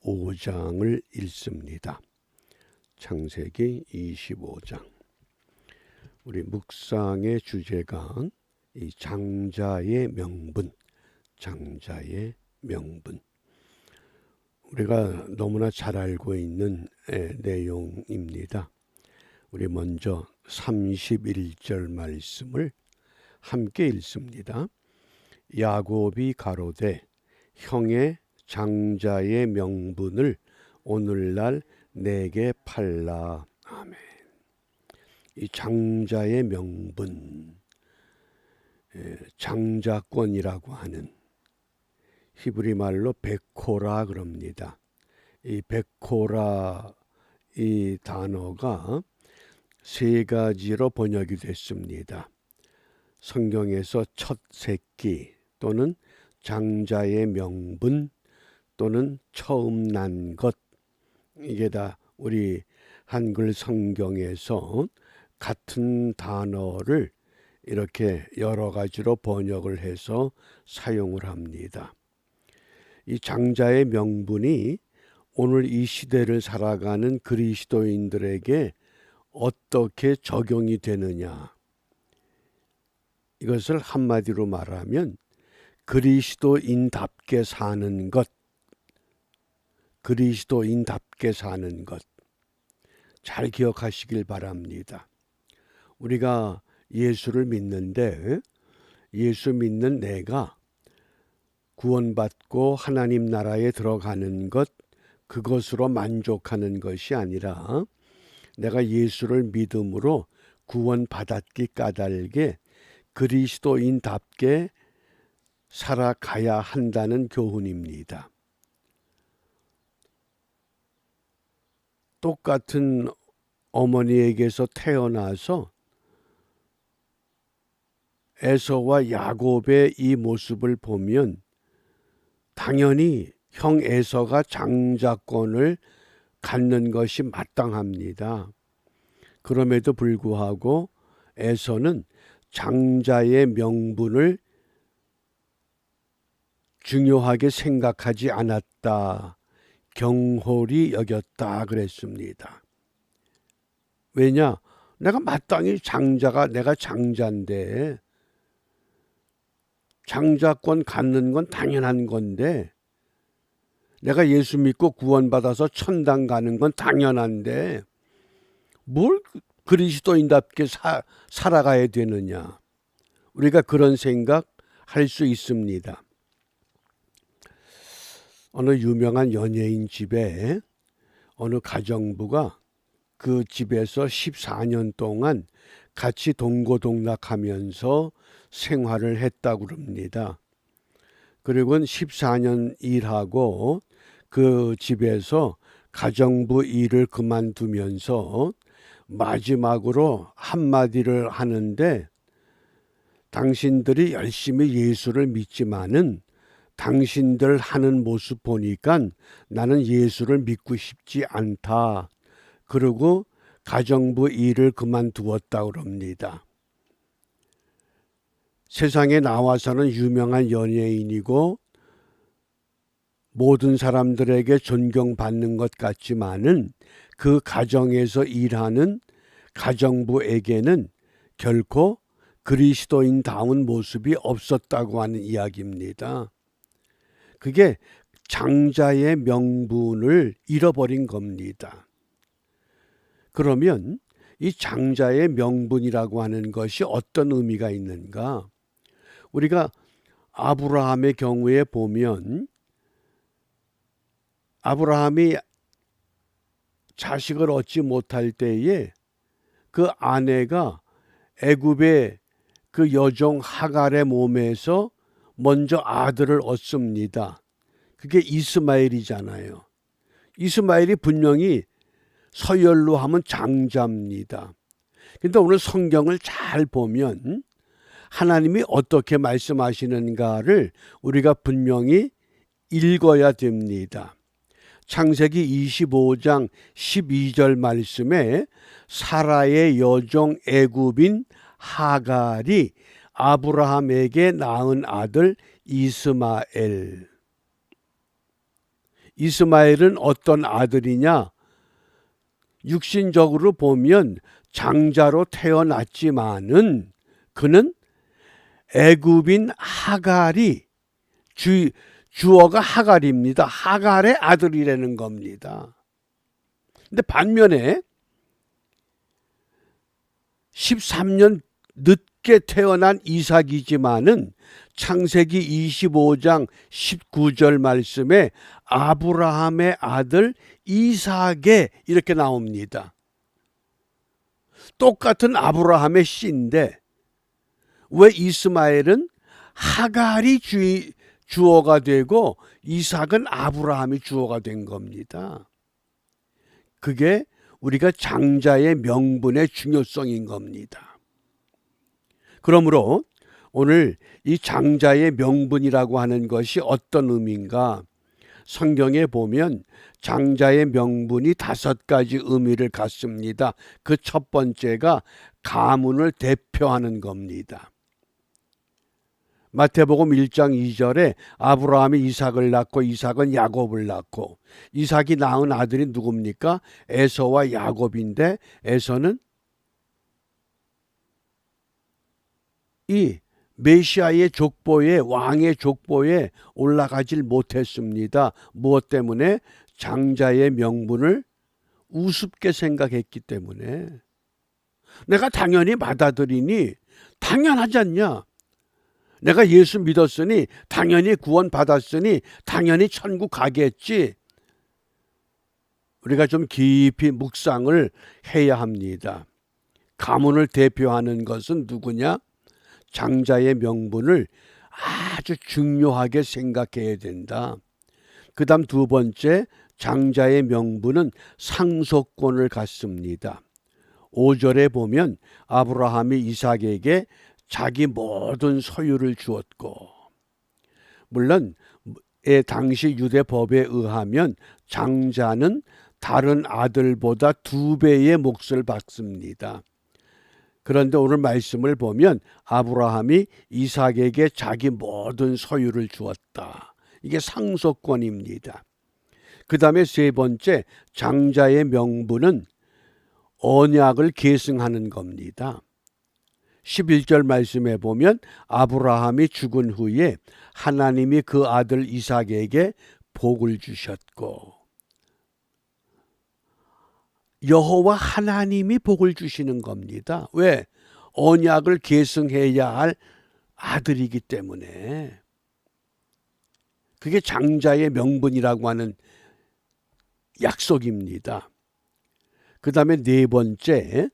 25장을 읽습니다. 창세기 25장. 우리 묵상의 주제가 이 장자의 명분, 장자의 명분. 우리가 너무나 잘 알고 있는 내용입니다. 우리 먼저 31절 말씀을 함께 읽습니다. 야곱이 가로되 형의 장자의 명분을 오늘날 내게 팔라. 아멘. 이 장자의 명분, 장자권이라고 하는 히브리 말로 베코라 그럽니다. 이 베코라 이 단어가 세 가지로 번역이 됐습니다. 성경에서 첫 새끼 또는 장자의 명분 또는 처음 난 것, 이게 다 우리 한글 성경에서 같은 단어를 이렇게 여러 가지로 번역을 해서 사용을 합니다. 이 장자의 명분이 오늘 이 시대를 살아가는 그리스도인들에게 어떻게 적용이 되느냐, 이것을 한마디로 말하면 그리스도인답게 사는 것, 그리스도인답게 사는 것, 잘 기억하시길 바랍니다. 우리가 예수를 믿는데 예수 믿는 내가 구원받고 하나님 나라에 들어가는 것, 그것으로 만족하는 것이 아니라 내가 예수를 믿음으로 구원받았기 까닭에 그리스도인답게 살아가야 한다는 교훈입니다. 똑같은 어머니에게서 태어나서 에서와 야곱의 이 모습을 보면 당연히 형 에서가 장자권을 갖는 것이 마땅합니다. 그럼에도 불구하고 에서는 장자의 명분을 중요하게 생각하지 않았다, 경홀히 여겼다 그랬습니다. 왜냐? 내가 마땅히 내가 장자인데 장자권 갖는 건 당연한 건데, 내가 예수 믿고 구원받아서 천당 가는 건 당연한데 뭘 그리스도인답게 살아가야 되느냐, 우리가 그런 생각 할 수 있습니다. 어느 유명한 연예인 집에 어느 가정부가 그 집에서 14년 동안 같이 동고동락하면서 생활을 했다고 합니다. 그리고 14년 일하고 그 집에서 가정부 일을 그만두면서 마지막으로 한마디를 하는데, 당신들이 열심히 예수를 믿지만은 당신들 하는 모습 보니까 나는 예수를 믿고 싶지 않다. 그리고 가정부 일을 그만두었다고 합니다. 세상에 나와서는 유명한 연예인이고 모든 사람들에게 존경받는 것 같지만은 그 가정에서 일하는 가정부에게는 결코 그리스도인다운 모습이 없었다고 하는 이야기입니다. 그게 장자의 명분을 잃어버린 겁니다. 그러면 이 장자의 명분이라고 하는 것이 어떤 의미가 있는가? 우리가 아브라함의 경우에 보면 아브라함이 자식을 얻지 못할 때에 그 아내가 애굽의 그 여종 하갈의 몸에서 먼저 아들을 얻습니다. 그게 이스마엘이잖아요. 이스마엘이 분명히 서열로 하면 장자입니다. 근데 오늘 성경을 잘 보면 하나님이 어떻게 말씀하시는가를 우리가 분명히 읽어야 됩니다. 창세기 25장 12절 말씀에 사라의 여종 애굽인 하갈이 아브라함에게 낳은 아들 이스마엘, 이스마엘은 어떤 아들이냐? 육신적으로 보면 장자로 태어났지만은 그는 애굽인 하갈이 주어가 하갈입니다. 하갈의 아들이라는 겁니다. 근데 반면에 13년 늦게 태어난 이삭이지만은 창세기 25장 19절 말씀에 아브라함의 아들 이삭에 이렇게 나옵니다. 똑같은 아브라함의 씨인데 왜 이스마엘은 하갈이 주어가 되고 이삭은 아브라함이 주어가 된 겁니다. 그게 우리가 장자의 명분의 중요성인 겁니다. 그러므로 오늘 이 장자의 명분이라고 하는 것이 어떤 의미인가? 성경에 보면 장자의 명분이 5가지 의미를 갖습니다. 그 첫 번째가 가문을 대표하는 겁니다. 마태복음 1장 2절에 아브라함이 이삭을 낳고 이삭은 야곱을 낳고 이삭이 낳은 아들이 누굽니까? 에서와 야곱인데 에서는 이 메시아의 족보에 왕의 족보에 올라가질 못했습니다. 무엇 때문에? 장자의 명분을 우습게 생각했기 때문에. 내가 당연히 받아들이니 당연하지 않냐? 내가 예수 믿었으니 당연히 구원 받았으니 당연히 천국 가겠지. 우리가 좀 깊이 묵상을 해야 합니다. 가문을 대표하는 것은 누구냐? 장자의 명분을 아주 중요하게 생각해야 된다. 그 다음 두 번째, 장자의 명분은 상속권을 갖습니다. 5절에 보면 아브라함이 이삭에게 자기 모든 소유를 주었고, 물론 당시 유대법에 의하면 장자는 다른 아들보다 2배의 몫을 받습니다. 그런데 오늘 말씀을 보면 아브라함이 이삭에게 자기 모든 소유를 주었다. 이게 상속권입니다. 그 다음에 세 번째, 장자의 명분은 언약을 계승하는 겁니다. 11절 말씀에 보면 아브라함이 죽은 후에 하나님이 그 아들 이삭에게 복을 주셨고, 여호와 하나님이 복을 주시는 겁니다. 왜? 언약을 계승해야 할 아들이기 때문에. 그게 장자의 명분이라고 하는 약속입니다. 그 다음에 네 번째,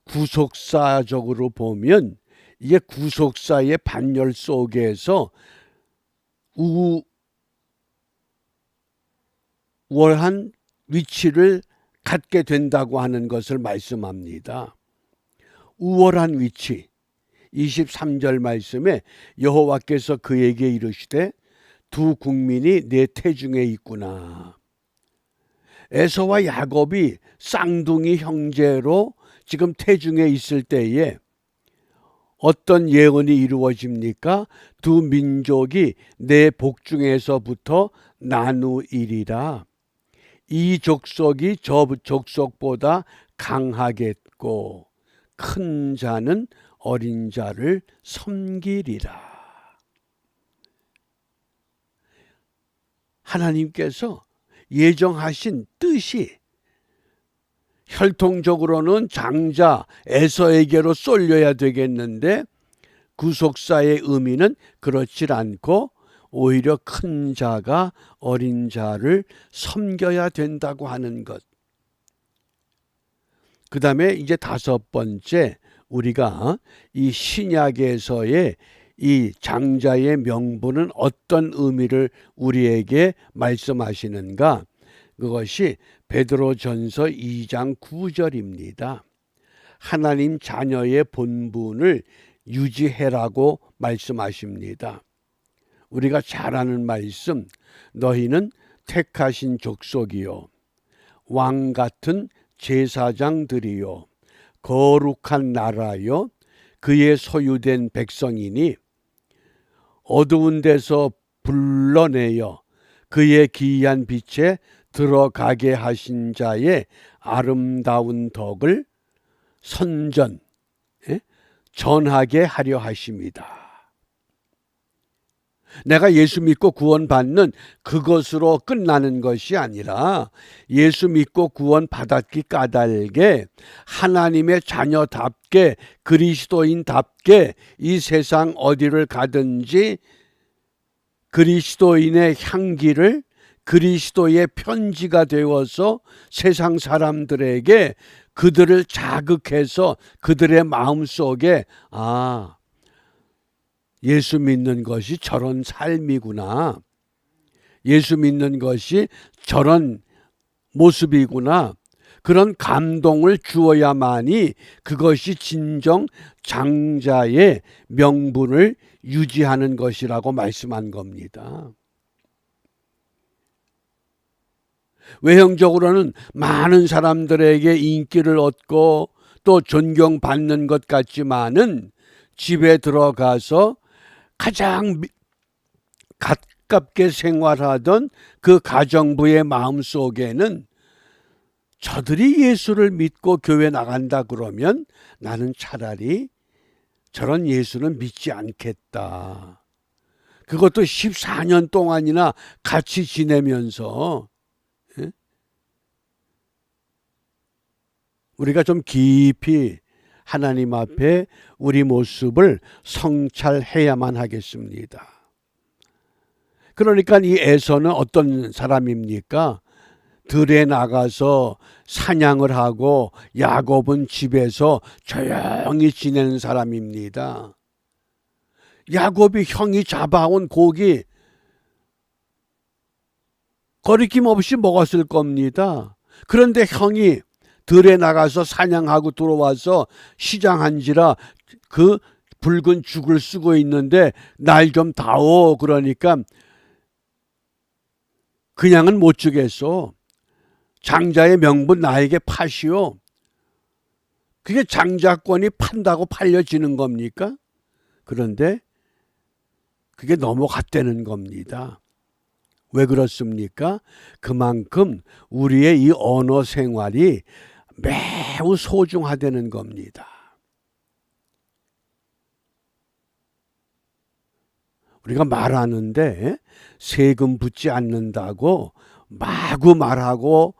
구속사적으로 보면 이게 구속사의 반열 속에서 우월한 위치를 갖게 된다고 하는 것을 말씀합니다. 우월한 위치. 23절 말씀에 여호와께서 그에게 이르시되 두 국민이 내 태중에 있구나. 에서와 야곱이 쌍둥이 형제로 지금 태중에 있을 때에 어떤 예언이 이루어집니까? 두 민족이 내 복중에서부터 나누이리라. 이 족속이 저 족속보다 강하겠고 큰 자는 어린 자를 섬기리라. 하나님께서 예정하신 뜻이 혈통적으로는 장자 에서에게로 쏠려야 되겠는데 구속사의 의미는 그렇지 않고 오히려 큰 자가 어린 자를 섬겨야 된다고 하는 것. 그 다음에 이제 다섯 번째, 우리가 이 신약에서의 이 장자의 명분은 어떤 의미를 우리에게 말씀하시는가? 그것이 베드로전서 2장 9절입니다. 하나님 자녀의 본분을 유지해라고 말씀하십니다. 우리가 잘 아는 말씀, 너희는 택하신 족속이요 왕 같은 제사장들이요 거룩한 나라요 그의 소유된 백성이니 어두운 데서 불러내어 그의 기이한 빛에 들어가게 하신 자의 아름다운 덕을 선전, 전하게 하려 하십니다. 내가 예수 믿고 구원받는 그것으로 끝나는 것이 아니라 예수 믿고 구원받았기 까닭에 하나님의 자녀답게 그리스도인답게 이 세상 어디를 가든지 그리스도인의 향기를 그리스도의 편지가 되어서 세상 사람들에게 그들을 자극해서 그들의 마음속에 예수 믿는 것이 저런 삶이구나. 예수 믿는 것이 저런 모습이구나. 그런 감동을 주어야만이 그것이 진정 장자의 명분을 유지하는 것이라고 말씀한 겁니다. 외형적으로는 많은 사람들에게 인기를 얻고 또 존경받는 것 같지만은 집에 들어가서 가장 가깝게 생활하던 그 가정부의 마음속에는 저들이 예수를 믿고 교회 나간다 그러면 나는 차라리 저런 예수는 믿지 않겠다. 그것도 14년 동안이나 같이 지내면서 우리가 좀 깊이 하나님 앞에 우리 모습을 성찰해야만 하겠습니다. 그러니까 이 에서는 어떤 사람입니까? 들에 나가서 사냥을 하고 야곱은 집에서 조용히 지내는 사람입니다. 야곱이 형이 잡아온 고기 거리낌 없이 먹었을 겁니다. 그런데 형이 들에 나가서 사냥하고 들어와서 시장한지라 그 붉은 죽을 쓰고 있는데 날 좀 다오 그러니까 그냥은 못 주겠소. 장자의 명분 나에게 파시오. 그게 장자권이 판다고 팔려지는 겁니까? 그런데 그게 넘어갔다는 겁니다. 왜 그렇습니까? 그만큼 우리의 이 언어 생활이 매우 소중하다는 겁니다. 우리가 말하는데 세금 붙지 않는다고 마구 말하고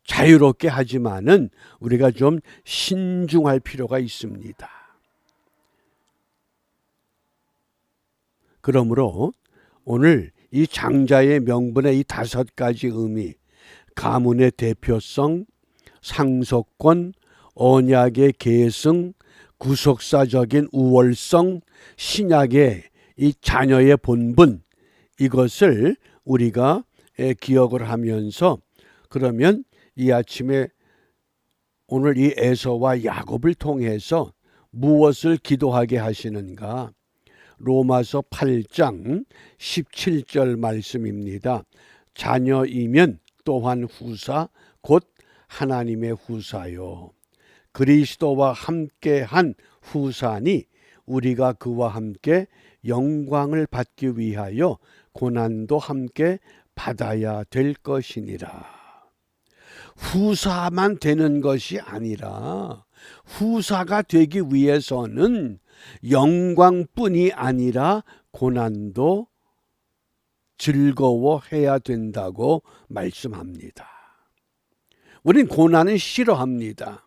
자유롭게 하지만은 우리가 좀 신중할 필요가 있습니다. 그러므로 오늘 이 장자의 명분의 이 5가지 의미, 가문의 대표성, 상속권, 언약의 계승, 구속사적인 우월성, 신약의 이 자녀의 본분, 이것을 우리가 기억을 하면서 그러면 이 아침에 오늘 이 에서와 야곱을 통해서 무엇을 기도하게 하시는가? 로마서 8장 17절 말씀입니다. 자녀이면 또한 후사 곧 하나님의 후사요. 그리스도와 함께한 후사니 우리가 그와 함께 영광을 받기 위하여 고난도 함께 받아야 될 것이니라. 후사만 되는 것이 아니라 후사가 되기 위해서는 영광뿐이 아니라 고난도 즐거워해야 된다고 말씀합니다. 우린 고난은 싫어합니다.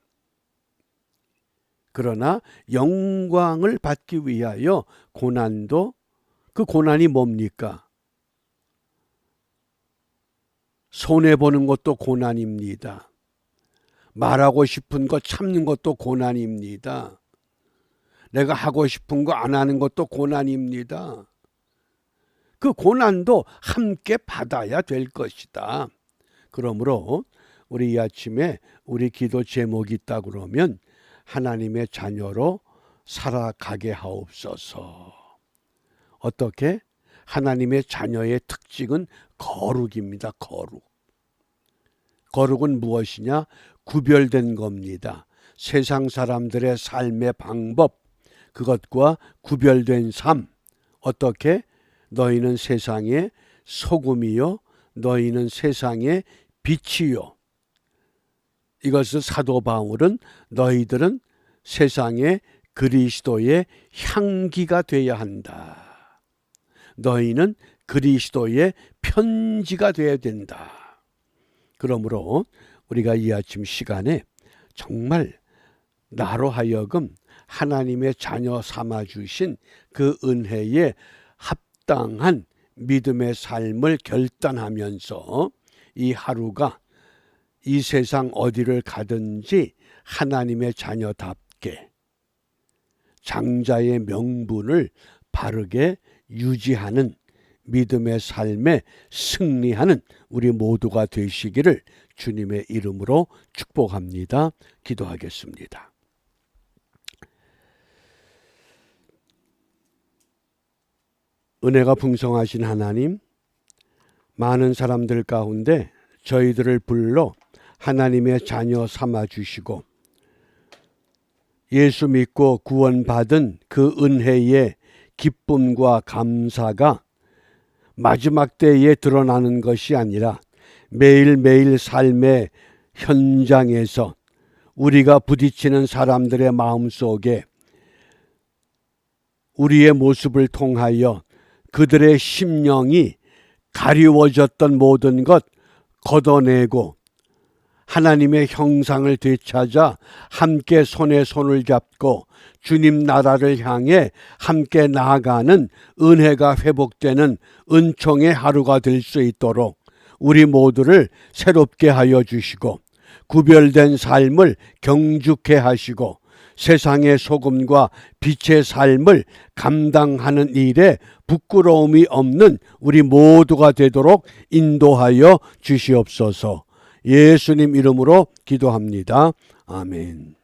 그러나 영광을 받기 위하여 고난도, 그 고난이 뭡니까? 손해보는 것도 고난입니다. 말하고 싶은 거 참는 것도 고난입니다. 내가 하고 싶은 거 안 하는 것도 고난입니다. 그 고난도 함께 받아야 될 것이다. 그러므로 우리 이 아침에 우리 기도 제목이 있다 그러면 하나님의 자녀로 살아가게 하옵소서. 어떻게? 하나님의 자녀의 특징은 거룩입니다. 거룩. 거룩은 무엇이냐? 구별된 겁니다. 세상 사람들의 삶의 방법, 그것과 구별된 삶. 어떻게? 너희는 세상의 소금이요 너희는 세상의 빛이요. 이것을 사도 바울은 너희들은 세상의 그리스도의 향기가 되어야 한다. 너희는 그리스도의 편지가 되어야 된다. 그러므로 우리가 이 아침 시간에 정말 나로 하여금 하나님의 자녀 삼아주신 그 은혜에 합당한 믿음의 삶을 결단하면서 이 하루가 이 세상 어디를 가든지 하나님의 자녀답게 장자의 명분을 바르게 유지하는 믿음의 삶에 승리하는 우리 모두가 되시기를 주님의 이름으로 축복합니다. 기도하겠습니다. 은혜가 풍성하신 하나님, 많은 사람들 가운데 저희들을 불러 하나님의 자녀 삼아주시고 예수 믿고 구원받은 그 은혜의 기쁨과 감사가 마지막 때에 드러나는 것이 아니라 매일매일 삶의 현장에서 우리가 부딪히는 사람들의 마음속에 우리의 모습을 통하여 그들의 심령이 가리워졌던 모든 것 걷어내고 하나님의 형상을 되찾아 함께 손에 손을 잡고 주님 나라를 향해 함께 나아가는 은혜가 회복되는 은총의 하루가 될 수 있도록 우리 모두를 새롭게 하여 주시고 구별된 삶을 경주케 하시고 세상의 소금과 빛의 삶을 감당하는 일에 부끄러움이 없는 우리 모두가 되도록 인도하여 주시옵소서. 예수님 이름으로 기도합니다. 아멘.